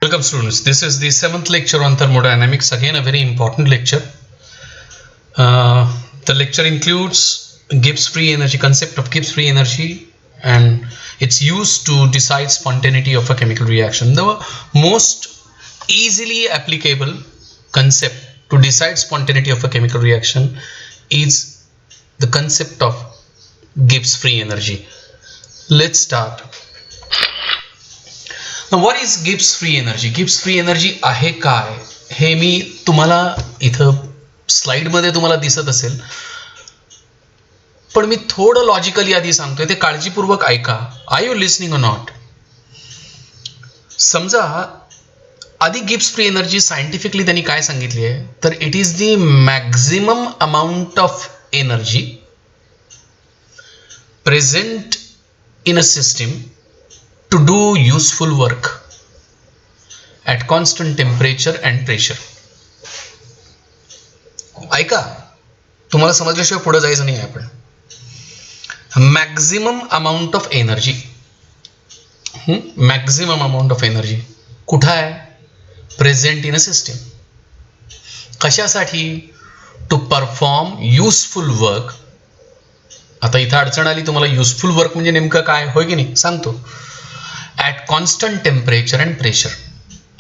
Welcome students, this is the 7th lecture on thermodynamics, again a very important lecture. The lecture includes Gibbs free energy, concept of Gibbs free energy, and its use to decide spontaneity of a chemical reaction. The most easily applicable concept to decide spontaneity of a chemical reaction is the concept of Gibbs free energy. Let's start. What is Gibbs free energy? Gibbs free energy आहे काय हे मी तुम्हाला इथं स्लाइडमध्ये तुम्हाला दिसत असेल, पण मी थोडं लॉजिकली आधी सांगतोय, ते काळजीपूर्वक ऐका. Are you listening or not? समजा आधी गिब्स फ्री एनर्जी सायंटिफिकली त्यांनी काय सांगितली आहे, तर it is the maximum amount of energy present in a system to do useful work at constant temperature and pressure. ऐका, तुम्हाला समजल्याशिवाय पुढे जायचं नाही आहे. आपण maximum amount of energy, maximum amount of energy कुठं आहे? Present in a system. कशासाठी? To perform useful work. आता इथं अडचण आली, तुम्हाला युजफुल वर्क म्हणजे नेमकं काय होय की नाही सांगतो. At constant temperature and pressure.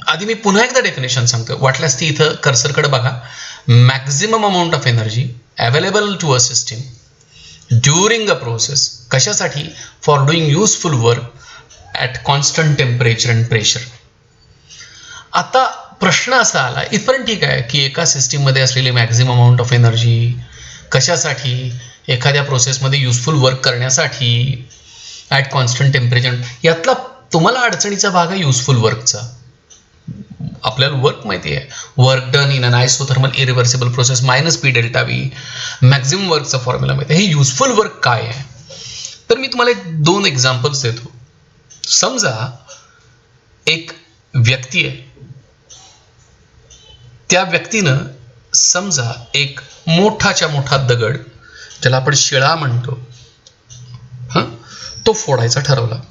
आधी मी पुन्हा एकदा डेफिनेशन सांगतो, वाटल्यास ती इथं कर्सरकडे बघा. Maximum amount of energy available to a system during a process. कशासाठी? For doing useful work at constant temperature and pressure. आता प्रश्न असा आला, इथपर्यंत ठीक आहे की एका सिस्टीममध्ये असलेली मॅक्झिमम अमाऊंट ऑफ एनर्जी कशासाठी? एखाद्या प्रोसेसमध्ये युजफुल वर्क करण्यासाठी ॲट कॉन्स्टंट टेम्परेचर. यातला तुम्हाला अडचणीचा भाग आहे युजफुल वर्कचा. आपल्याला वर्क माहिती आहे, work done in an isothermal irreversible process minus P delta V. Maximum वर्कचा फॉर्म्युला माहिती आहे. हे युजफुल वर्क काय आहे? तर मी तुम्हाला दोन एक्झाम्पल्स देतो. समजा एक व्यक्ती आहे, त्या व्यक्तीनं समजा एक मोठाच्या मोठा दगड, ज्याला आपण शिळा म्हणतो, तो फोडायचा ठरवला.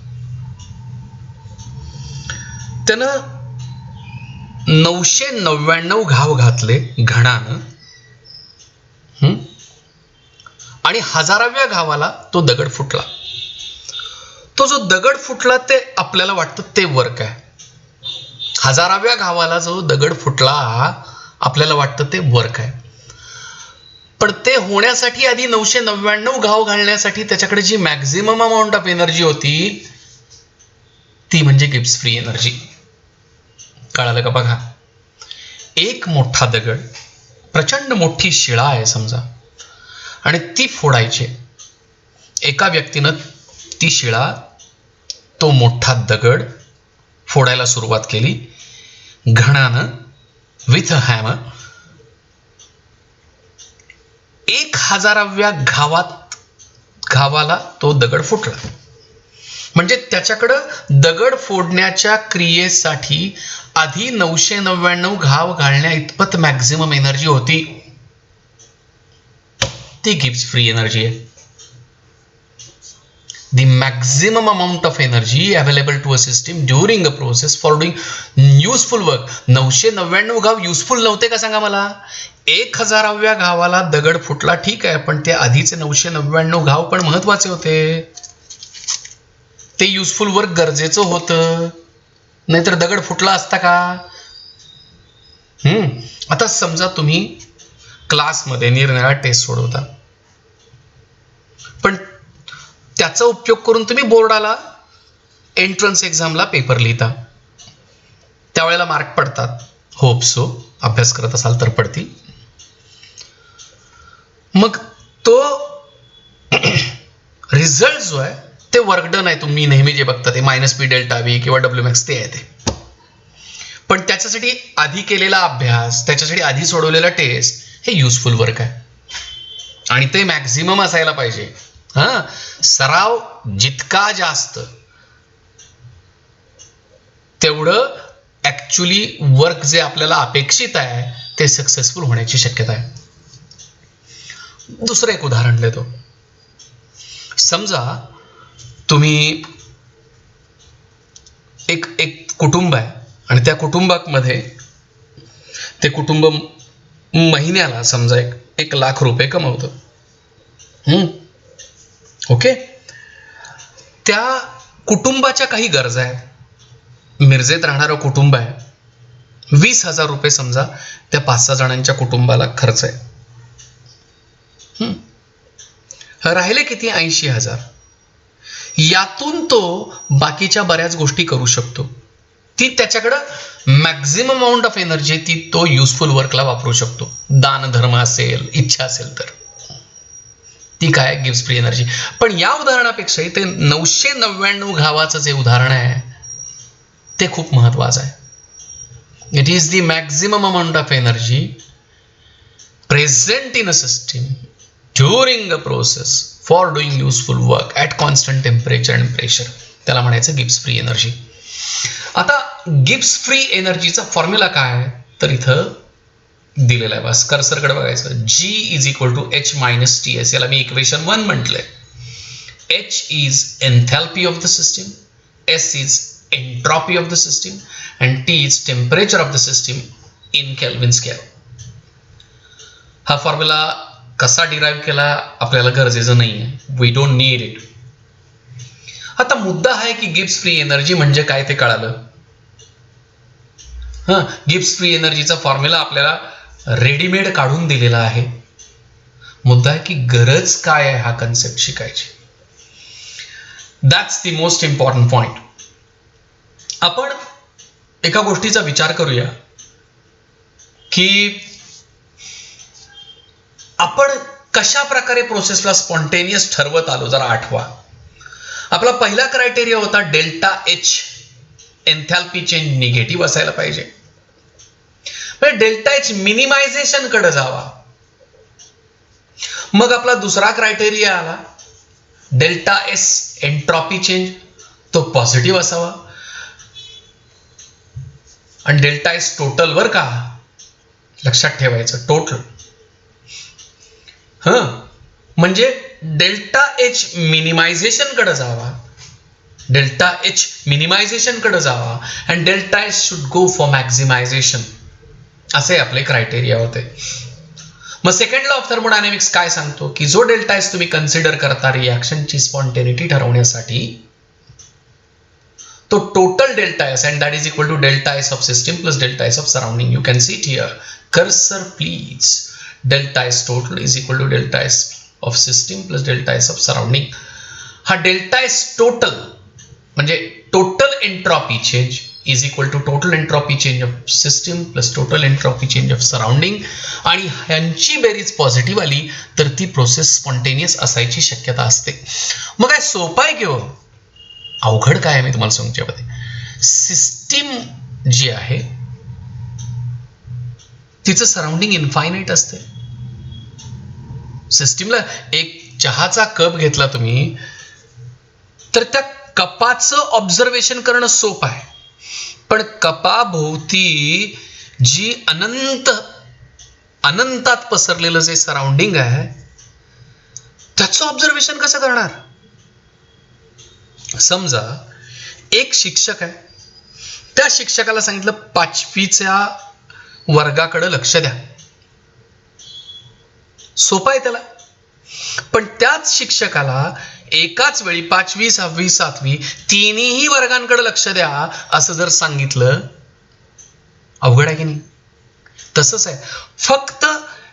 त्यानं 999 घाव घातले घणानं, आणि 1000व्या घावाला तो दगड फुटला. तो जो दगड फुटला ते आपल्याला वाटतं ते वर्क आहे. 1000व्या घावाला जो दगड फुटला आपल्याला वाटतं ते वर्क आहे. पण ते होण्यासाठी आधी 999 घाव घालण्यासाठी त्याच्याकडे जी मॅक्झिमम अमाऊंट ऑफ एनर्जी होती ती म्हणजे गिब्स फ्री एनर्जी. कळालं का? बघा, एक मोठा दगड, प्रचंड मोठी शिळा आहे समजा, आणि ती फोडायची. एका व्यक्तीनं ती शिळा, तो मोठा दगड फोडायला सुरुवात केली घणानं, विथ अ हॅमर. 1000व्या घावाला तो दगड फुटला. म्हणजे त्याच्याकडं दगड फोडण्याच्या क्रियेसाठी आधी 999 घाव घालण्या इतपत मॅक्झिमम एनर्जी होती. ती गिब्स फ्री एनर्जी आहे. The maximum amount of energy available to a system during a process for doing useful work. 999 घाव युजफुल नव्हते का सांगा मला? 1000व्या घावाला दगड फुटला, ठीक आहे, पण ते आधीचे 999 घाव पण महत्वाचे होते. ते युजफुल वर्क गरजेचं होतं, नाहीतर दगड फुटला असता का? आता समजा तुम्ही क्लासमध्ये निरनिराळ्या टेस्ट सोडवता, पण त्याचा उपयोग करून तुम्ही बोर्डाला एंट्रन्स एक्झामला पेपर लिहिता. त्यावेळेला मार्क पडतात. होप सो, अभ्यास करत असाल तर पडतील. मग तो रिझल्ट जो आहे ते वर्क डन आहे. तुम्ही नेहमी जे बघता ते मायनस पी डेल्टा व्ही किंवा डब्ल्यू मॅक्स ते आहे ते. पण त्याच्यासाठी आधी केलेला अभ्यास, त्याच्यासाठी आधी सोडवलेला टेस्ट हे युजफुल वर्क आहे, आणि ते मॅक्झिमम असायला पाहिजे. सराव जितका जास्त तेवढं ऍक्च्युली वर्क जे आपल्याला अपेक्षित आहे ते सक्सेसफुल होण्याची शक्यता आहे. दुसरं एक उदाहरण देतो. समजा तुम्ही एक कुटुंब आहे, आणि त्या कुटुंबामध्ये ते कुटुंब महिन्याला समजा 1,00,000 रुपये कमवतं. ओके. त्या कुटुंबाच्या काही गरजा आहेत. मिरजेत राहणारं कुटुंब आहे. 20,000 रुपये समजा त्या 5-6 जणांच्या कुटुंबाला खर्च आहे. राहिले किती? 80,000. यातून तो बाकीच्या बऱ्याच गोष्टी करू शकतो. ती त्याच्याकडं मॅक्झिमम अमाऊंट ऑफ एनर्जी ती तो युजफुल वर्कला वापरू शकतो. दान धर्म असेल, इच्छा असेल तर ती काय गिव्स फ्री एनर्जी. पण या उदाहरणापेक्षाही ते 999 घावाचं जे उदाहरण आहे ते खूप महत्वाचं आहे. It is the maximum amount of energy present in a system during a process for doing useful work at constant temperature and pressure. त्याला म्हणायचं गिव्स फ्री एनर्जी. आता गिव्स फ्री एनर्जीचा फॉर्म्युला काय आहे तर इथं दिलेला आहे. बस कर्सरकडे बघायचं. G is equal to H minus TS. याला मी इक्वेशन 1 म्हटलंय. H is enthalpy of the system, S is entropy of the system and T is temperature of the system in kelvin scale. हा फॉर्म्युला कसा derive केला आपल्याला गरजेचं नाही आहे. We don't need it. आता मुद्दा आहे की गिव्स फ्री एनर्जी म्हणजे काय ते कळालं. गिव्स फ्री एनर्जीचा फॉर्म्युला आपल्याला रेडीमेड काढून दिलेला आहे. मुद्दा आहे की गरज काय आहे हा कन्सेप्ट शिकायची. That's the most important point. आपण एका गोष्टीचा विचार करूया की आपण कशा प्रकारे प्रोसेसला स्पॉन्टेनियस ठरवत आलो. जरा आठवा. आपला पहिला क्रायटेरिया होता डेल्टा एच, एन्थॅल्पी चेंज निगेटिव्ह असायला पाहिजे. डेल्टा एच मिनिमायझेशन कडे जावा. मग आपला दुसरा क्रायटेरिया आला डेल्टा एस, एंट्रॉपी चेंज, तो पॉझिटिव्ह असावा. आणि डेल्टा एस टोटल वर का लक्षात ठेवायचं टोटल. म्हणजे डेल्टा एच मिनिमायझेशन कडे जावा. डेल्टा एच मिनिमायझेशन कडे जावा and delta S should go for maximisation. असे आपले क्रायटेरिया होते. मग सेकंड लॉ ऑफ थर्मोडायनेमिक्स काय सांगतो की जो डेल्टा एस तुम्ही कन्सिडर करता रिॲक्शनची स्पॉन्टेनिटी ठरवण्यासाठी तो total delta S and that is equal to delta S of system plus delta S of surrounding. You can see it here. Cursor please. Delta S total is equal to delta S of system plus delta S of surrounding. हा delta S total म्हणजे total entropy change is equal to total entropy change of system plus total entropy change of surrounding. आणि ह्यांची बेरीज positive आली तर ती process spontaneous असायची शक्यता असते. मग काय सोपं आहे किंवा अवघड काय आहे मी तुम्हाला सांगतो. यामध्ये सिस्टीम जी आहे तिचं सराउंडिंग इन्फायनाईट असते. सिस्टीमला एक चहाचा कप घेतला तुम्ही तर त्या कपाचं ऑब्झर्वेशन करणं सोपं आहे. पण कपाभोवती जी अनंतात पसरलेलं जे सराउंडिंग आहे त्याचं ऑब्झर्वेशन कसं करणार. समजा एक शिक्षक आहे. त्या शिक्षकाला सांगितलं 5वीच्या वर्गाकडे लक्ष द्या. सोपं आहे त्याला. पण त्याच शिक्षकाला एकाच वेळी 5वी, 6वी, 7वी तिन्ही वर्गांकडे लक्ष द्या असं जर सांगितलं अवघड आहे की नाही. तसंच आहे. फक्त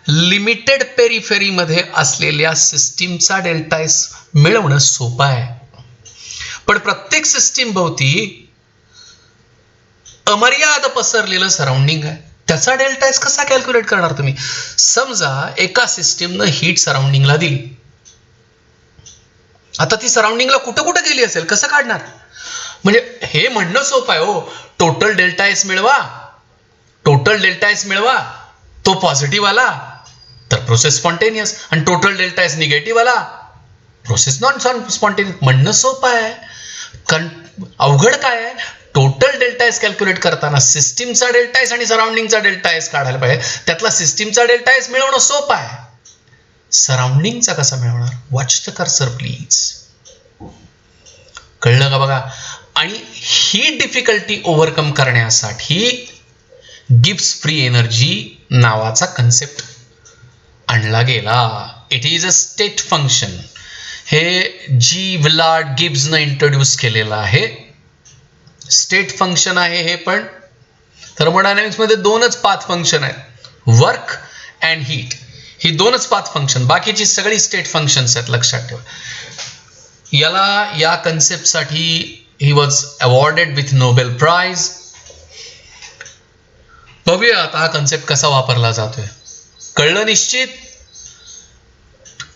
लिमिटेड पेरिफेरीमध्ये असलेल्या सिस्टीमचा डेल्टा एस मिळवणं सोपं आहे. पण प्रत्येक सिस्टीम भोवती अमर्याद पसरलेलं सराउंडिंग आहे. त्याचा डेल्टा एस कसा कॅल्क्युलेट करणार तुम्ही. समजा एका सिस्टीमनं हीट सराउंडिंगला दिली. आता ती सराउंडिंगला कुठं कुठं गेली असेल कसं काढणार. म्हणजे हे म्हणणं सोपं आहे. हो टोटल डेल्टा एस मिळवा, टोटल डेल्टा एस मिळवा, तो पॉझिटिव्ह आला तर प्रोसेस स्पॉन्टेनियस आणि टोटल डेल्टा एस निगेटिव्ह आला प्रोसेस नॉन स्पॉन्टेनियस. म्हणणं सोपं आहे. अवघड काय आहे. टोटल डेल्टा एस कॅल्क्युलेट करताना सिस्टीमचा डेल्टा एस आणि सराउंडिंगचा डेल्टा एस काढायला पाहिजे. त्यातला सिस्टीमचा डेल्टा एस मिळवणं सोपं आहे. सराउंडिंगचा कसा मिळवणार. Watch the cursor please. कळलं का बघा. आणि ही डिफिकल्टी ओव्हरकम करण्यासाठी गिब्स फ्री एनर्जी नावाचा कन्सेप्ट आणला गेला. It is a state function. हे जी विलार्ड गिब्सनं इंट्रोड्यूस केलेलं आहे. स्टेट फंक्शन आहे हे पण. थर्मोडायनामिक्समध्ये दोनच पाथ फंक्शन आहेत, वर्क अँड हीट. ही दोनच पाथ फंक्शन, बाकीची सगळी स्टेट फंक्शन्स आहेत, लक्षात ठेवा. याला या कन्सेप्टसाठी he was awarded with Nobel prize. बघूया आता हा कन्सेप्ट कसा वापरला जातोय. कळलं निश्चित.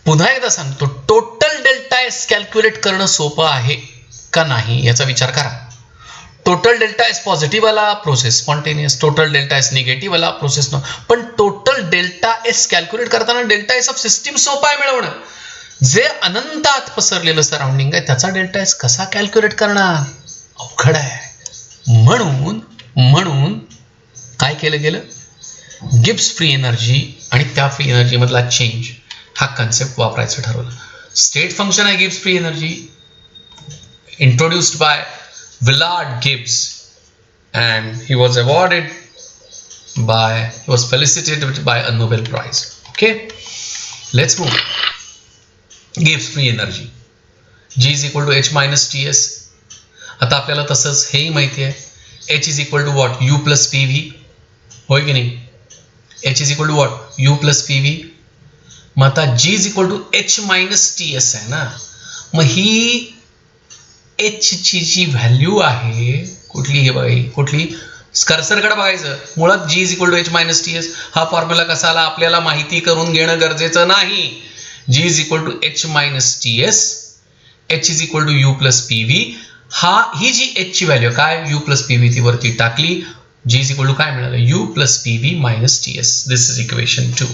पुन्हा एकदा सांगतो, टोटल डेल्टा एस कॅल्क्युलेट करणं सोपं आहे का नाही याचा विचार करा. टोटल डेल्टा एस पॉझिटिव्ह आला process spontaneous, total delta S negative आला प्रोसेस नो. पण टोटल डेल्टा एस कॅल्क्युलेट करताना डेल्टा एस ऑफ सिस्टीम सोपं आहे मिळवणं. जे अनंतात पसरलेलं सराउंडिंग आहे त्याचा डेल्टा एस कसा कॅल्क्युलेट करणार, अवघड आहे. म्हणून काय केलं गेलं, गिब्स फ्री एनर्जी आणि त्या फ्री एनर्जी मधला चेंज हा कन्सेप्ट वापरायचं ठरवलं. स्टेट फंक्शन आहे Gibbs free energy, introduced by Willard Gibbs, and he was felicitated by a Nobel Prize. Okay, let's move. Gibbs free energy, G is equal to H minus Ts. आता आपल्याला तसंच हेही माहिती आहे, H is equal to what, U plus PV. होय की नाही? H is equal to what, U plus PV. मग आता G is equal to H minus Ts आहे ना. मग ही H ची जी व्हॅल्यू आहे कुठली, हे बघा कुठली, कर्सरकडे बघायचं. मुळात G is equal to H minus Ts. हा फॉर्म्युला कसा आला आपल्याला माहिती करून घेणं गरजेचं नाही. G is equal to H minus Ts, H is equal to U plus PV. ही जी H ची व्हॅल्यू काय, U plus PV ती वरती टाकली. G is equal to काय मिळालं, U plus PV minus Ts. This is equation 2.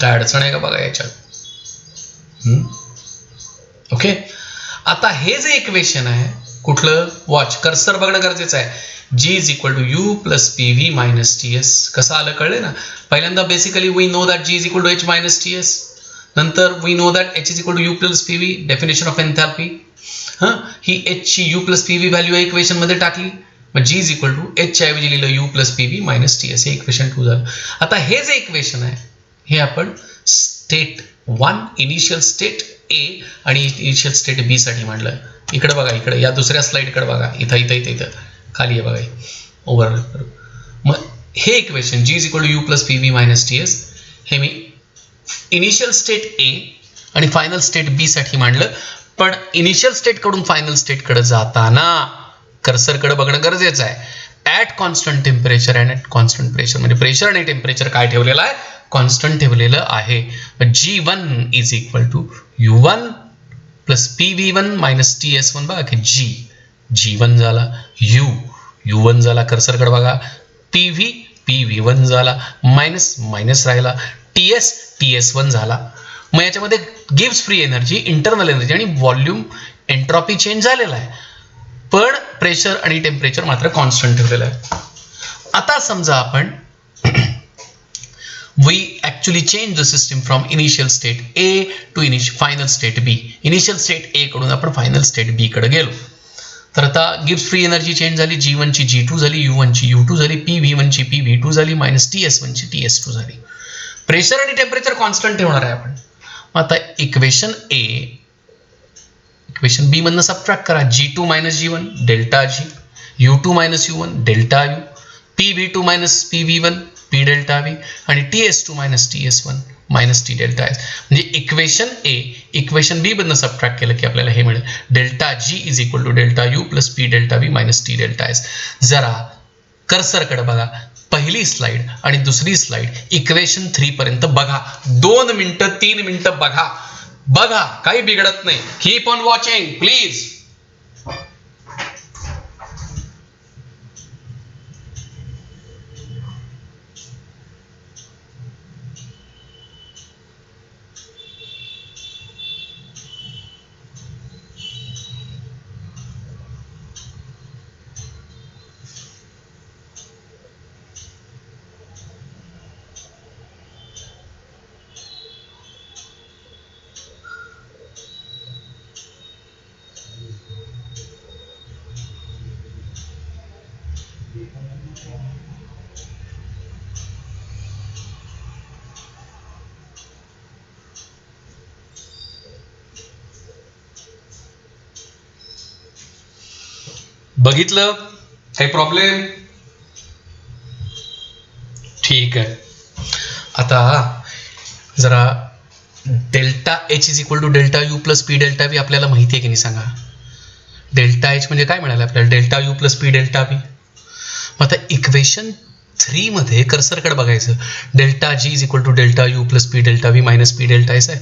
काय अडचण आहे का बघा याच्यात. ओके. आता हे जे इक्वेशन आहे कुठलं, वॉच कर्सर बघणं गरजेचं आहे. G is equal to U plus PV minus TS. कसं आलं कळले ना. पहिल्यांदा basically we know that G is equal to H minus TS. नंतर we know that H is equal to U plus PV, definition of enthalpy. ही H ची U plus PV value equation मध्ये टाकली. मग G is equal to H च्या ऐवजी लिहिलं U plus PV minus TS. हे इक्वेशन 2 झालं. आता हे जे इक्वेशन आहे हे आपण स्टेट 1 इनिशियल स्टेट A आणि इनिशियल स्टेट B साठी मांडलं. इकडे बघा, इकडे या दुसऱ्या स्लाइडकडे बघा, इथं खाली आहे बघा, ओव्हर. मग हे equation G is equal to U plus PV minus TS हे मी इनिशियल स्टेट A आणि फायनल स्टेट B साठी मांडलं. पण इनिशियल स्टेट कडून फायनल स्टेट कडे जाताना कर्सरकडे बघणं गरजेचं आहे. At constant temperature and at constant pressure, म्हणजे प्रेशर आणि टेम्परेचर काय ठेवलेलं आहे, कॉन्स्टंट ठेवलेलं आहे. G1 is equal to U1 plus PV1 minus TS1. बघा की G1 झाला, U1 झाला, कर्सरकडे बघा, PV1 झाला, मायनस राहिला, TS1 झाला. मग याच्यामध्ये gives free energy, internal energy आणि व्हॉल्यूम एंट्रॉपी चेंज झालेला आहे, पण प्रेशर आणि टेम्परेचर मात्र कॉन्स्टंट ठेवलेलं आहे. आता समजा आपण we actually change the system from initial state A to final state B. Initial state A कडून आपण final state B कडे गेलो. तर आता गिव्स फ्री एनर्जी चेंज झाली. G1 ची G2 झाली, U1 ची U2 झाली, PV1 ची PV2 झाली, मायनस TS1 ची TS2 झाली. प्रेशर आणि टेम्परेचर कॉन्स्टंट ठेवणार आहे आपण. आता इक्वेशन B मधनं सबट्रॅक्ट करा. G2 minus G1 delta G, U2 minus U1 delta U, PV2 minus PV1 P delta V आणि TS2 minus TS1 minus T delta S. म्हणजे इक्वेशन B मधनं सबट्रॅक्ट केलं की आपल्याला हे मिळेल, delta G is equal to delta U plus P delta V minus T delta S. जरा कर्सरकडे बघा, पहिली स्लाइड आणि दुसरी स्लाइड इक्वेशन 3 पर्यंत बघा. 2 मिनिटं 3 मिनिटं बघा, काही बिघडत नाही. Keep on watching please. बघितलं काही प्रॉब्लेम? ठीक आहे. आता जरा delta H is equal to delta U plus P delta V आपल्याला माहिती आहे की नाही सांगा. डेल्टा एच म्हणजे काय म्हणाले आपल्याला? Delta U plus P delta V. मग आता इक्वेशन 3 मध्ये कर्सरकडे बघायचं. Delta G is equal to delta U plus P delta V minus P delta S आहे.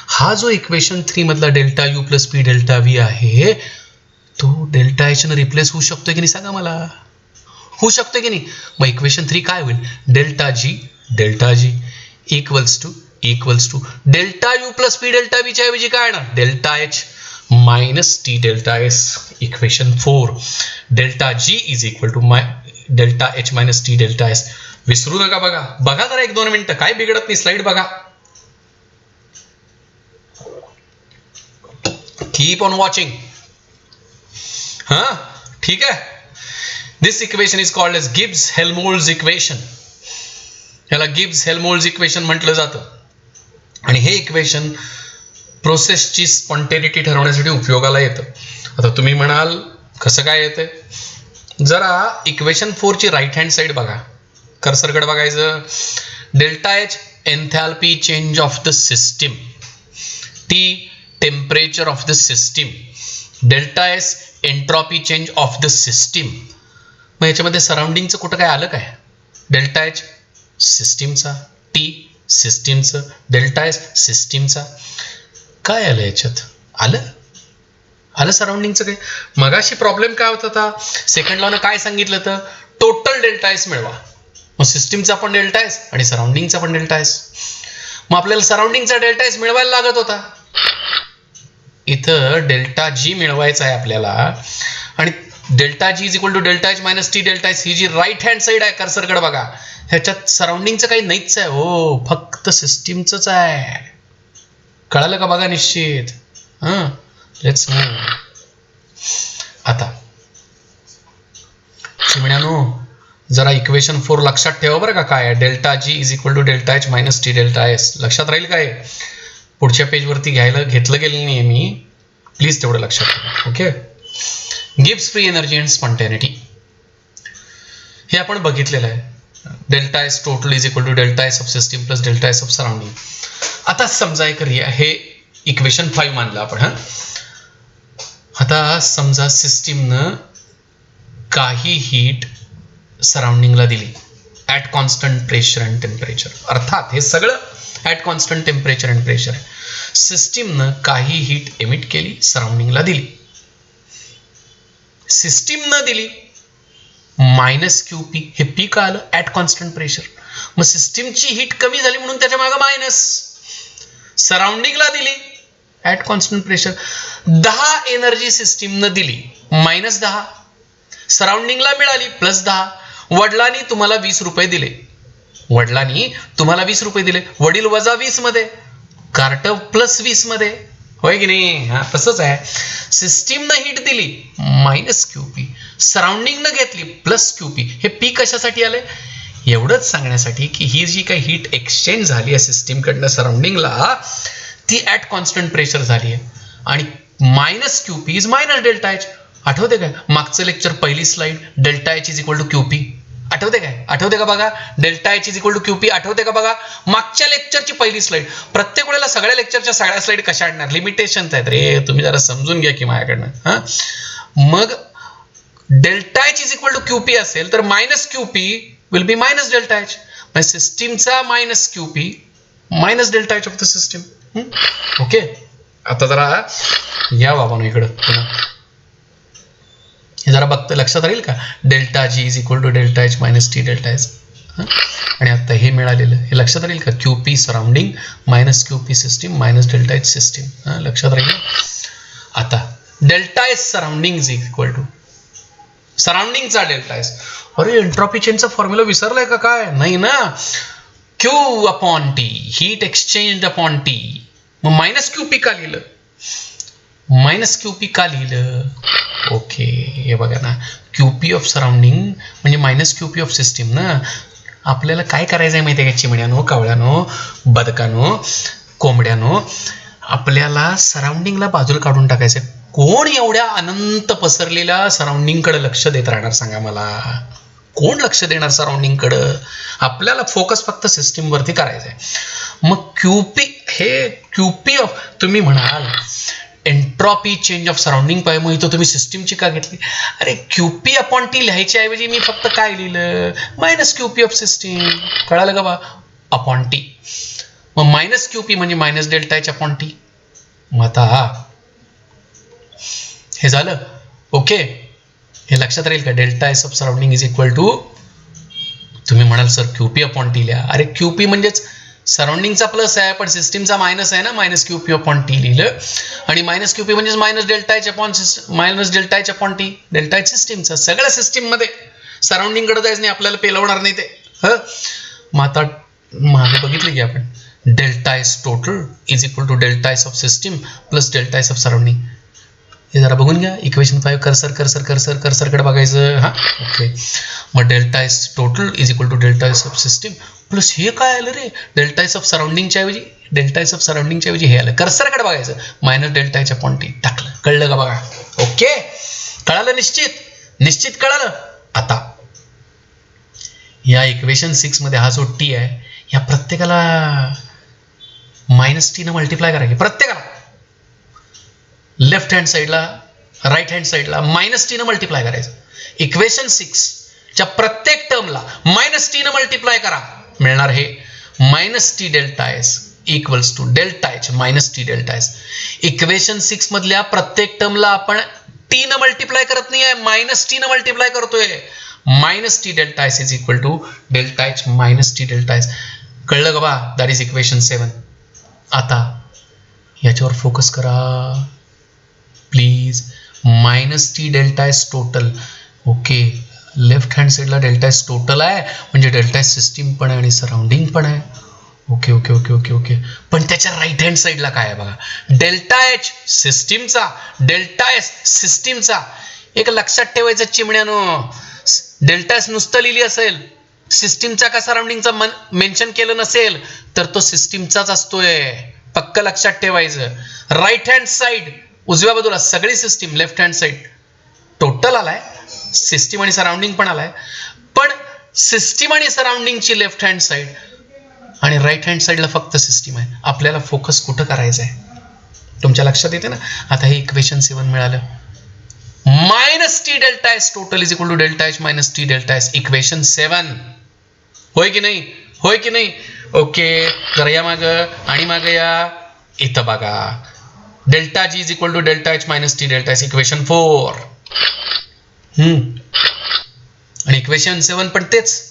हा जो इक्वेशन 3 मधला delta U plus P delta V आहे तो डेल्टा एच ने रिप्लेस होऊ शकतोय की नाही सांगा मला? होऊ शकतोय की नाही? मग इक्वेशन 3 काय होईल? Delta G equals to delta U plus P delta V च्या ऐवजी काय ना delta H minus T delta S. Equation 4 delta G is equal to delta H minus T delta S. विसरू नका. बघा जरा 1-2 मिनिटं, काय बिघडत नाही. स्लाइड बघा. Keep on watching. हा ठीक आहे. This equation is called as Gibbs Helmholtz equation. याला गिब्स हेल्महोल्ट्ज इक्वेशन म्हटलं जातं. आणि हे इक्वेशन प्रोसेसची स्पॉन्टेनिटी ठरवण्यासाठी उपयोगाला येतं. आता तुम्ही म्हणाल कसं काय येते? जरा इक्वेशन 4 ची राईट हँड साईड बघा. कर्सरकडे बघायचं. Delta H एन्थॅल्पी change of the system, T temperature of the system, delta S entropy change of the system. मग याच्यामध्ये सराउंडिंगचं कुठं काय आलं काय? डेल्टा एच सिस्टीमचा, टी सिस्टीमचं, डेल्टा एस सिस्टीमचा. काय आलं याच्यात? आलं सराउंडिंगचं काय? मगाशी प्रॉब्लेम काय होता होता? सेकंड लॉनं काय सांगितलं तर टोटल डेल्टा एस मिळवा. मग सिस्टीमचा पण डेल्टा एस आणि सराउंडिंगचा पण डेल्टा एस. मग आपल्याला सराउंडिंगचा डेल्टा एस मिळवायला लागत होता. इथं डेल्टा जी मिळवायचा आहे आपल्याला आणि delta G is equal to delta H minus T delta S. ही जी राईट हँड साईड आहे कर्सरकडे बघा, ह्याच्यात सराउंडिंगचं काही नाहीच आहे हो, फक्त सिस्टीमचंच आहे. कळालं का? बघा निश्चित. Let's move. आता चिमण्यानो जरा इक्वेशन 4 लक्षात ठेवा बरं का. काय आहे? Delta G is equal to delta H minus T delta S. लक्षात राहील काय? पुढच्या पेजवरती घेतलं गेलं नाही मी, प्लीज तेवढं लक्षात ठेवा. Okay. Gibbs free energy and spontaneity हे आपण बघितलेलं आहे. Delta S total is equal to delta S of system plus delta S of surrounding. आता समजा एक हे इक्वेशन 5 मानलं आपण. आता समजा सिस्टीमनं काही हीट सराउंडिंगला दिली at constant pressure and temperature. अर्थात हे सगळं at constant temperature and pressure आहे. सिस्टीमनं काही हीट एमिट केली, सराउंडिंगला दिली. सिस्टीमनं दिली मायनस क्यू पी. हे पी का आलं? At constant pressure. मग सिस्टीमची हीट कमी झाली म्हणून त्याच्या मागं मायनस. सराउंडिंगला दिली ॲट कॉन्स्टंट प्रेशर. 10 एनर्जी सिस्टीमनं दिली मायनस 10, सराउंडिंगला मिळाली प्लस 10. वडिलांनी तुम्हाला 20 रुपये दिले. वडील वजा 20 मध्ये, कार्ट प्लस 20 मध्ये. होय की नाही? हा तसंच आहे. सिस्टीमनं हीट दिली मायनस क्यूपी, सराउंडिंगनं घेतली प्लस क्यूपी. हे पी कशासाठी आले? एवढंच सांगण्यासाठी की ही जी काही हीट एक्सचेंज झाली आहे सिस्टीमकडनं सराउंडिंगला ती ॲट कॉन्स्टंट प्रेशर झाली आहे. आणि minus QP is minus delta H. आठवते काय मागचं लेक्चर पहिली slide? Delta H is equal to QP. आठवते का बघा? Delta H is equal to QP आठवते का बघा? मागच्या लेक्चरची पहिली स्लाइड. प्रत्येक वेळेला सगळ्या लेक्चरच्या सगळ्या स्लाइड कशा आणणार? लिमिटेशन आहेत रे, तुम्ही जरा समजून घ्या की माझ्याकडनं. मग delta H is equal to QP असेल तर minus QP will be minus delta H. म्हणजे सिस्टीमचा minus QP minus delta H of the system. Okay. आता जरा या बाबांनो इकडं पुन्हा हे जरा बघतं लक्षात राहील का? Delta G is equal to delta H minus T delta H. आणि आता हे मिळालेलं हे लक्षात राहील का? Qp surrounding minus qp system minus delta H system. लक्षात राहील. आता delta H surrounding is equal to सराउंडिंगचा डेल्टा एच. अरे एंट्रॉपी चेंजचा फॉर्म्युला विसरलाय का काय? नाही ना. Q upon T, heat exchange upon T. मग मायनस क्यूपी का लिहिलं? ओके, हे बघा ना, क्यूपी ऑफ सराउंडिंग म्हणजे मायनस क्यूपी ऑफ सिस्टीम ना. आपल्याला काय करायचं आहे माहिती आहे का, चिमण्यानो, कावळ्यानो, बदकानो, कोंबड्यानो, आपल्याला सराउंडिंगला बाजूला काढून टाकायचं. कोण एवढ्या अनंत पसरलेल्या सराउंडिंगकडे लक्ष देत राहणार सांगा मला? कोण लक्ष देणार सराउंडिंगकडं? आपल्याला फोकस फक्त सिस्टीमवरती करायचं आहे. मग क्यूपी, हे क्यूपी ऑफ, तुम्ही म्हणाल एंट्रॉपी चेंज ऑफ सराउंडिंग पाहिजे, मग इथं तुम्ही सिस्टीमची का घेतली? अरे क्यूपी अपॉन टी लिहायच्या ऐवजी मी फक्त काय लिहिलं, मायनस क्यूपी ऑफ सिस्टीम. कळालं का बा? Upon T. मग मायनस क्यूपी म्हणजे minus delta H upon T. मग आता हे झालं. ओके, हे लक्षात राहील का? Delta S of surrounding is equal to, तुम्ही म्हणाल सर क्यूपी अपॉन टी लिहा. अरे क्यूपी म्हणजेच सराउंडिंगचा प्लस आहे पण सिस्टीमचा मायनस आहे ना, मायनस क्यूपी अपॉन टी लिहिलं. आणि मायनस क्यूपी म्हणजे minus delta H upon minus delta H upon T. Delta H सिस्टीमचा, सगळ्या सिस्टीममध्ये सराउंडिंगकडे जायचं नाही, आपल्याला पेलवणार नाही ते. मग आता मागे बघितलं की आपण delta S total is equal to delta S of system plus delta S of surrounding. हे जरा बघून घ्या, इक्वेशन 5 कर्सरकडे बघायचं. हां, ओके. मग delta S total is equal to delta S of system plus हे काय आलं रे, डेल्टा एस ऑफ सराउंडिंगच्या ऐवजी हे आलं. कर्सरकडे बघायचं, minus delta H upon T टाकलं. कळलं का बघा? ओके, कळालं? निश्चित कळालं. आता या इक्वेशन 6 मध्ये हा जो टी आहे, या प्रत्येकाला मायनस टी न मल्टिप्लाय करा. प्रत्येकाला लेफ्ट हँड साईडला, राईट हँड साईडला मायनस टी न मल्टिप्लाय करायचं. इक्वेशन 6 च्या प्रत्येक टर्मला मायनस टी न मल्टिप्लाय करा. मिळणार हे minus T delta S equals to delta H minus T delta S. Equation 6 मधल्या प्रत्येक टर्मला आपण टी न मल्टिप्लाय करत नाही आहे, मायनस टी न मल्टिप्लाय करतोय. Minus T delta S is equal to delta H minus T delta S. कळलं का बा? That is equation 7. आता याच्यावर फोकस करा please. Minus T delta S total. Okay, left hand साईडला डेल्टा एस टोटल आहे म्हणजे डेल्टा एस सिस्टीम पण आहे आणि सराउंडिंग पण आहे. Okay okay okay okay okay. पण त्याच्या राईट हँड साईडला काय आहे बघा, डेल्टा एच सिस्टीमचा, डेल्टा एस सिस्टीमचा. एक लक्षात ठेवायचं चिमण्यानो, डेल्टा एस नुसतं लिहिली असेल, सिस्टीमचा का सराउंडिंगचा मेन्शन केलं नसेल तर तो सिस्टीमचाच असतोय. पक्क लक्षात ठेवायचं. राईट हँड साईड उजव्या बाजूला सगळी system, left hand side total आलाय, सिस्टीम आणि सराउंडिंग पण आलाय. पण सिस्टीम आणि सराउंडिंगची लेफ्ट हँड साईड आणि राईट हँड साईडला फक्त सिस्टीम आहे. आपल्याला फोकस कुठं करायचा आहे तुमच्या लक्षात येते ना? आता हे इक्वेशन 7 मिळालं. Minus T delta S total is equal to delta H minus T delta S. Equation 7 होय की नाही? होय की नाही? ओके, जरा या माग आणि माग या. इथं बघा, delta G is equal to delta H minus T delta S. Equation 4. आणि इक्वेशन 7 पण तेच.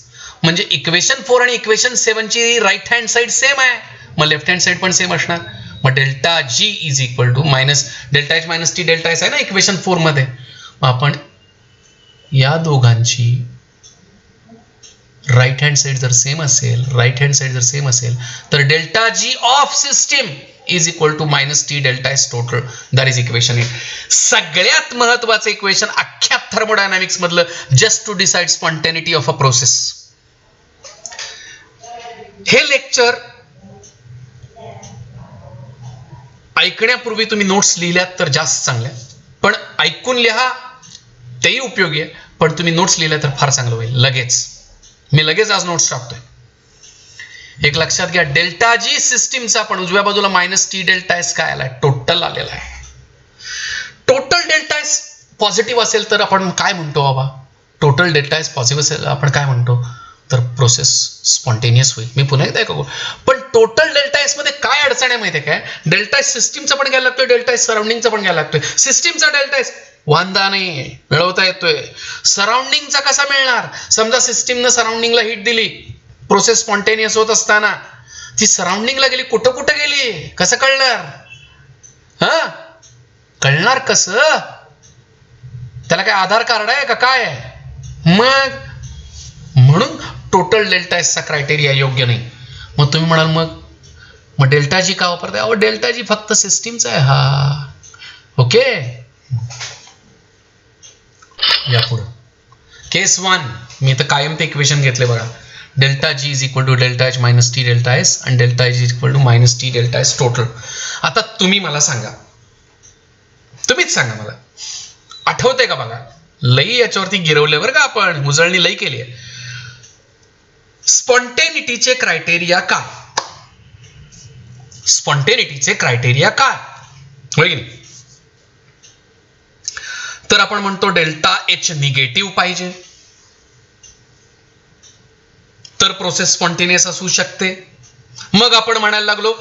म्हणजे इक्वेशन 4 आणि इक्वेशन 7 ची राईट हँड साईड सेम आहे, मग लेफ्ट हँड साईड पण सेम असणार. मग delta G is equal to minus delta H minus T delta S आहे ना इक्वेशन 4 मध्ये. मग आपण या दोघांची राईट हँड साईड जर सेम असेल, तर delta G of system is equal to minus T delta S total. That is equation 8. सगळ्यात महत्वाचं इक्वेशन अख्ख्या थर्मोडायनामिक्स मधलं, just to decide spontaneity of a process. हे लेक्चर ऐकण्यापूर्वी तुम्ही नोट्स लिहिल्यात तर जास्त चांगल्या, पण ऐकून लिहा तेही उपयोगी आहे. पण तुम्ही नोट्स लिहिल्या तर फार चांगलं होईल. मी लगेच आज नोट्स टाकतोय. एक लक्षात घ्या, डेल्टा जी सिस्टीमचा पण उजव्या बाजूला मायनस टी डेल्टा एस काय आलाय, टोटल आलेला आहे. टोटल डेल्टा एस पॉझिटिव्ह असेल तर आपण काय म्हणतो बाबा, टोटल डेल्टा एस पॉझिटिव्ह असेल आपण काय म्हणतो, तर प्रोसेस स्पॉन्टेनियस होईल. मी पुन्हा एकदा ऐकू, पण टोटल डेल्टा एस मध्ये काय अडचण आहे माहिती आहे काय? डेल्टा एस सिस्टीमचा पण घ्यायला लागतोय, डेल्टा एस सराउंडिंगचा पण घ्यायला लागतोय. सिस्टीमचा डेल्टा एस वांदा नाही, मिळवता येतोय. सराउंडिंगचा कसा मिळणार? समजा सिस्टीमनं सराउंडिंगला हिट दिली, प्रोसेस स्पॉन्टेनियस होत असताना ती सराउंडिंगला गेली, कुठं गेली, कसं कळणार? कळणार कसं? त्याला काय आधार कार्ड आहे का काय आहे? मग म्हणून टोटल डेल्टा एसचा क्रायटेरिया योग्य नाही. मग तुम्ही म्हणाल मग डेल्टा जी का वापरताय? अहो, डेल्टा जी फक्त सिस्टीमचा आहे हा. ओके, या पुढं केस 1 मी तर कायम ते इक्वेशन घेतले बघा. Delta G is equal to delta H minus T delta S आणि delta H is equal to minus T delta S total. आता तुम्ही मला सांगा, तुम्हीच सांगा मला, आठवते का बघा, लई याच्यावरती गिरवले बरं का आपण, उजळणी लई केली आहे. स्पॉन्टेनिटीचे क्रायटेरिया काय? स्पॉन्टेनिटीचे क्रायटेरिया काय होय की नाही? तर आपण म्हणतो डेल्टा एच निगेटिव्ह पाहिजे तर प्रोसेस स्पॉन्टेनियस असू शकते. मग आपण म्हणायला लागलो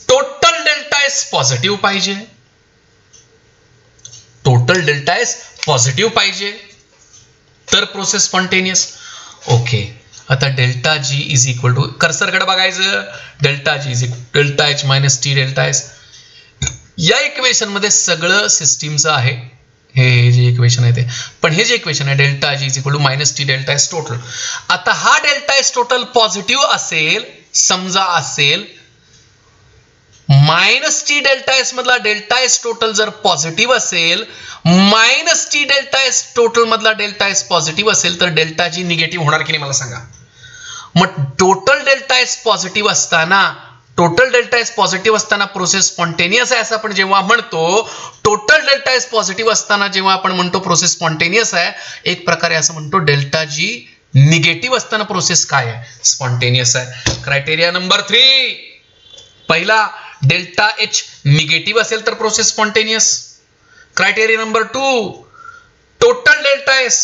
टोटल डेल्टा एस पॉझिटिव्ह पाहिजे, टोटल डेल्टा एस पॉझिटिव्ह पाहिजे तर प्रोसेस स्पॉन्टेनियस. ओके, आता delta G is equal to, कर्सरकडे बघायचं, delta G is equal delta H minus T delta S. या इक्वेशन मध्ये सगळं सिस्टीमचं आहे, हे जे इक्वेशन आहे ते, पण हे जे इक्वेशन आहे delta G is equal to minus T delta S total. आता हा डेल्टा एस टोटल पॉझिटिव्ह असेल, समजा असेल, मायनस टी डेल्टा एस मधला डेल्टा एस टोटल जर पॉझिटिव्ह असेल, minus T delta S total मधला डेल्टा एस पॉझिटिव्ह असेल, तर डेल्टा जी निगेटिव्ह होणार की नाही मला सांगा. मग टोटल डेल्टा एस पॉझिटिव्ह असताना, टोटल डेल्टा एस पॉझिटिव्ह असताना प्रोसेस स्पॉन्टेनियस आहे असं आपण जेव्हा म्हणतो, टोटल डेल्टा एस पॉझिटिव्ह असताना जेव्हा आपण म्हणतो प्रोसेस स्पॉन्टेनियस आहे, एक प्रकारे असं म्हणतो डेल्टा जी निगेटिव्ह असताना प्रोसेस काय आहे? स्पॉन्टेनियस आहे. क्रायटेरिया नंबर 3, पहिला डेल्टा एच निगेटिव्ह असेल तर process spontaneous. Criteria number 2, total delta S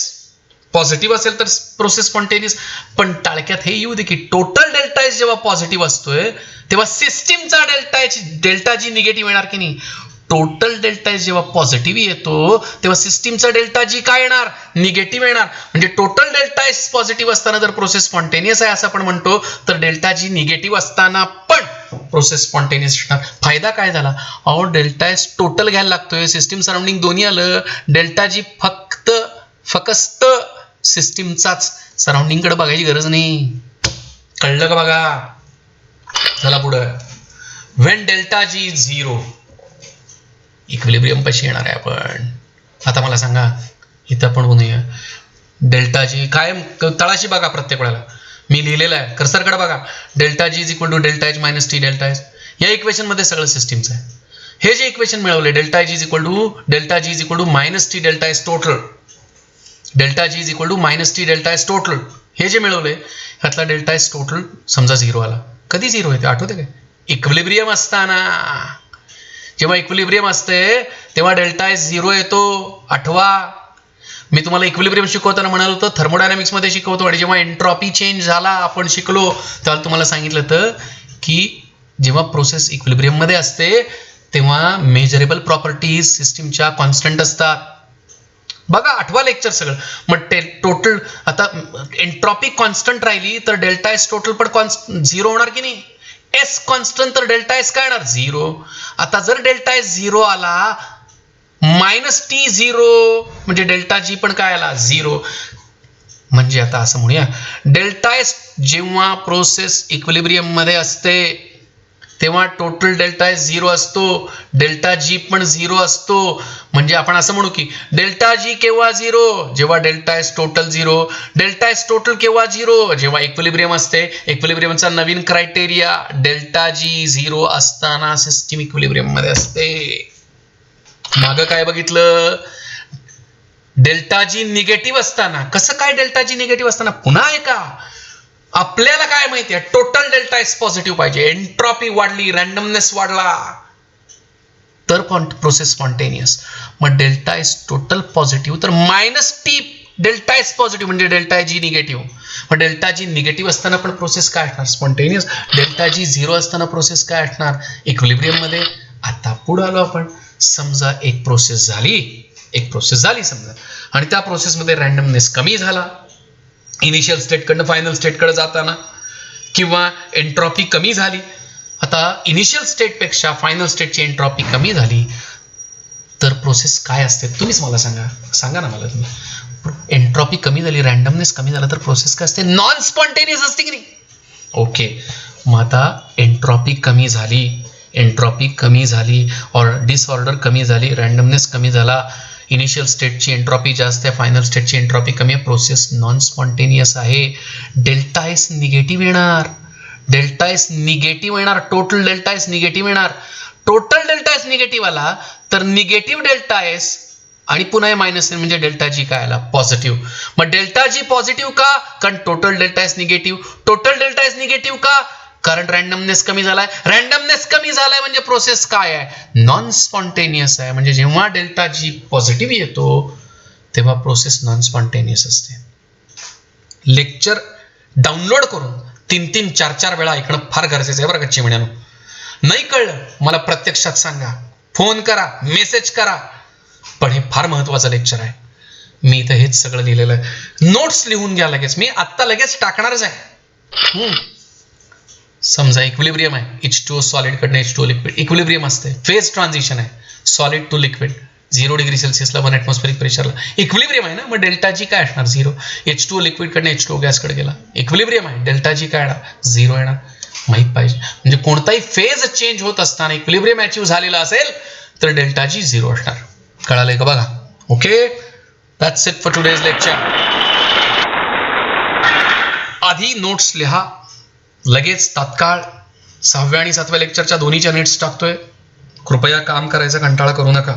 positive असेल तर प्रोसेस स्पॉन्टेनियस. पण टाळक्यात हे येऊ दे की टोटल डेल्टा एच जेव्हा पॉझिटिव्ह असतोय तेव्हा सिस्टीमचा delta H delta G negative येणार की नाही? टोटल डेल्टा एच जेव्हा पॉझिटिव्ह येतो तेव्हा सिस्टीमचा डेल्टा जी काय येणार? निगेटिव्ह येणार. म्हणजे टोटल डेल्टा एच पॉझिटिव्ह असताना जर प्रोसेस स्पॉन्टेनियस आहे असं आपण म्हणतो, तर डेल्टा जी निगेटिव्ह असताना पण प्रोसेस स्पॉन्टेनियस असणार. फायदा काय झाला? अहो डेल्टा एच टोटल घ्यायला लागतोय, सिस्टीम सराउंडिंग दोन्ही आलं, डेल्टा जी फक्त सिस्टीमचाच, सराउंडिंग कडे बघायची गरज नाही. कळलं का बघा? चला पुढं. When delta G is 0, equilibrium पाशी येणार आहे आपण. आता मला सांगा, इथं पण बनवूया. डेल्टा जी कायम तळाशी बघा, प्रत्येक वेळेला मी लिहिलेलं आहे, कर्सरकडे बघा. Delta G is equal to delta H minus T delta H. या इक्वेशन मध्ये सगळं सिस्टीमचं आहे. हे जे इक्वेशन मिळवले, delta G is equal to minus T delta H total, delta G is equal to minus T delta S total, हे जे मिळवले ह्यातला डेल्टा एस टोटल समजा 0 आला. कधी 0 येते आठवते काय? इक्विलिब्रियम असताना. जेव्हा इक्विलिब्रियम असते तेव्हा डेल्टा एस 0 येतो, आठवा. मी तुम्हाला इक्विलिब्रियम शिकवताना म्हणालो होतं थर्मोडायनामिक्स मध्ये शिकवतो, आणि जेव्हा एंट्रॉपी चेंज झाला आपण शिकलो तेव्हा तुम्हाला सांगितलं होतं की जेव्हा प्रोसेस इक्विलिब्रियम मध्ये असते तेव्हा मेजरेबल प्रॉपर्टीज सिस्टीमच्या कॉन्स्टंट असतात. बघा, आठवा लेक्चर सगळं. मग टोटल आता एंट्रॉपी कॉन्स्टंट राहिली तर डेल्टा एस टोटल पण 0 होणार की नाही? एस कॉन्स्टंट तर डेल्टा एस काय येणार? 0. आता जर डेल्टा एस 0 आला, मायनस टी 0 म्हणजे डेल्टा जी पण काय आला? 0. म्हणजे आता असं म्हणूया, डेल्टा एस जेव्हा प्रोसेस इक्विलिब्रियम मध्ये असते तेव्हा टोटल डेल्टा एस 0 असतो, डेल्टा जी पण 0 असतो. म्हणजे आपण असं म्हणू की डेल्टा जी केव्हा 0? जेव्हा delta S total 0. Delta S total केव्हा 0? जेव्हा इक्विलिब्रियम असते. इक्विलिब्रियमचा नवीन क्रायटेरिया, डेल्टा जी 0 असताना सिस्टीम इक्विलिब्रियम मध्ये असते. मागं काय बघितलं? डेल्टा जी निगेटिव्ह असताना. कसं काय डेल्टा जी निगेटिव्ह असताना? पुन्हा ऐका, आपल्याला काय माहिती आहे? टोटल डेल्टा एस पॉझिटिव्ह पाहिजे. एंट्रॉपी वाढली, रँडमनेस वाढला तर प्रोसेस स्पॉन्टेनियस. मग डेल्टा एस टोटल पॉझिटिव्ह तर minus T delta S positive म्हणजे डेल्टा जी निगेटिव्ह. मग डेल्टा जी निगेटिव्ह असताना पण प्रोसेस काय असणार? स्पॉन्टेनियस. डेल्टा जी 0 असताना प्रोसेस काय असणार? इक्विलिब्रियम मध्ये. आता पुढे आलो आपण. समजा एक प्रोसेस झाली समजा, आणि त्या प्रोसेसमध्ये रँडमनेस कमी झाला इनिशियल स्टेटकडनं फायनल स्टेटकडे जाताना, किंवा एंट्रॉपी कमी झाली. आता इनिशियल स्टेटपेक्षा फायनल स्टेटची एंट्रॉपी कमी झाली तर प्रोसेस काय असते? तुम्हीच मला सांगा ना मला तुम्ही. एंट्रॉपी कमी झाली, रँडमनेस कमी झाला तर प्रोसेस काय असते? नॉन स्पॉन्टेनियस असते की नाही? ओके, मग आता एंट्रॉपी कमी झाली और डिसऑर्डर कमी झाली, रँडमनेस कमी झाला, इनिशियल स्टेटची एंट्रॉपी जास्त आहे, फायनल स्टेटची एंट्रॉपी कमी आहे, प्रोसेस नॉन स्पॉन्टेनियस आहे. डेल्टा एस निगेटिव्ह येणार, डेल्टा एस निगेटिव्ह येणार, टोटल डेल्टा एस निगेटिव्ह येणार. टोटल डेल्टा एस निगेटिव्ह आला तर निगेटिव्ह डेल्टा एस आणि पुन्हा मायनस म्हणजे डेल्टा जी काय आला पॉझिटिव्ह. मग डेल्टा जी पॉझिटिव्ह का? कारण total delta S negative. Total delta S negative का? कारण रँडमनेस कमी झालाय. रँडमनेस कमी झालाय म्हणजे प्रोसेस काय आहे? नॉन स्पॉन्टेनियस आहे. म्हणजे जेव्हा डेल्टा जी पॉझिटिव्ह येतो तेव्हा प्रोसेस नॉन स्पॉन्टेनियस असते. लेक्चर डाउनलोड करून 3-3, 4-4 वेळा ऐकणं फार गरजेचं आहे बरं का चिमण्यानो. नाही कळलं मला प्रत्यक्षात सांगा, फोन करा, मेसेज करा. पण हे फार महत्वाचं लेक्चर आहे. मी इथं हेच सगळं लिहिलेलं आहे. नोट्स लिहून घ्या लगेच, मी आत्ता लगेच टाकणारच आहे. समजा इक्विलिब्रियम आहे, H2O सॉलिड कडनं H2O लिक्विड, इक्विलिब्रियम असते, फेज ट्रान्झिशन आहे, सॉलिड टू लिक्विड, 0 डिग्री सेल्सिअसला 1 ॲटमॉस्फेरिक प्रेशरला, इक्विलिब्रियम आहे ना. मग डेल्टा जी काय असणार? 0. H2O लिक्विड कडनं H2O गॅसकडे गेला, इक्विलिब्रियम आहे, डेल्टा जी काय येणार? 0 येणार. माहित पाहिजे. म्हणजे कोणताही फेज चेंज होत असताना इक्विलिब्रियम अचीव्ह झालेला असेल तर डेल्टा जी 0 असणार. कळालंय का बघा? Okay, that's it for today's lecture. आधी नोट्स लिहा लगेच तात्काळ. 6व्या आणि 7व्या लेक्चरच्या दोन्हीच्या नेट्स टाकतोय. कृपया काम करायचा कंटाळा करू नका.